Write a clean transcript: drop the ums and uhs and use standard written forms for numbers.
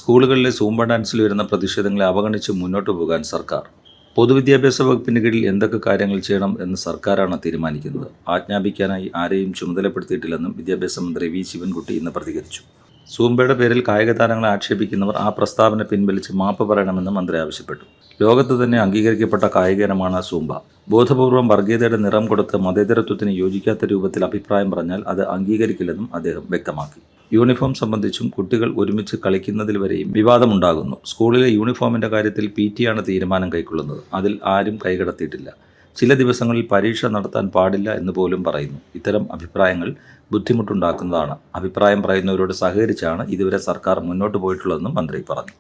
സ്കൂളുകളിലെ സൂംബ ഡാൻസിൽ വരുന്ന പ്രതിഷേധങ്ങളെ അവഗണിച്ച് മുന്നോട്ട് പോകാൻ സർക്കാർ. പൊതുവിദ്യാഭ്യാസ വകുപ്പിന് കീഴിൽ എന്തൊക്കെ കാര്യങ്ങൾ ചെയ്യണം എന്ന് സർക്കാരാണ് തീരുമാനിക്കുന്നത്. ആജ്ഞാപിക്കാനായി ആരെയും ചുമതലപ്പെടുത്തിയിട്ടില്ലെന്നും വിദ്യാഭ്യാസ മന്ത്രി വി ശിവൻകുട്ടി ഇന്ന് പ്രതികരിച്ചു. സൂംബയുടെ പേരിൽ കായിക താരങ്ങളെ ആക്ഷേപിക്കുന്നവർ ആ പ്രസ്താവന പിൻവലിച്ച് മാപ്പ് പറയണമെന്ന് മന്ത്രി ആവശ്യപ്പെട്ടു. ലോകത്ത് തന്നെ അംഗീകരിക്കപ്പെട്ട കായിക ഇനമാണ് സൂംബ. ബോധപൂർവം വർഗീയതയുടെ നിറം കൊടുത്ത് മതേതരത്വത്തിന് യോജിക്കാത്ത രൂപത്തിൽ അഭിപ്രായം പറഞ്ഞാൽ അത് അംഗീകരിക്കില്ലെന്നും അദ്ദേഹം വ്യക്തമാക്കി. യൂണിഫോം സംബന്ധിച്ചും കുട്ടികൾ ഒരുമിച്ച് കളിക്കുന്നതിൽ വരെയും വിവാദമുണ്ടാകുന്നു. സ്കൂളിലെ യൂണിഫോമിന്റെ കാര്യത്തിൽ PT ആണ് തീരുമാനം കൈക്കൊള്ളുന്നത്. അതിൽ ആരും കൈകടത്തിയിട്ടില്ല. ചില ദിവസങ്ങളിൽ പരീക്ഷ നടത്താൻ പാടില്ല എന്ന് പോലും പറയുന്നു. ഇത്തരം അഭിപ്രായങ്ങൾ ബുദ്ധിമുട്ടുണ്ടാക്കുന്നതാണ്. അഭിപ്രായം പറയുന്നവരോട് സഹകരിച്ചാണ് ഇതുവരെ സർക്കാർ മുന്നോട്ട് പോയിട്ടുള്ളതെന്നും മന്ത്രി പറഞ്ഞു.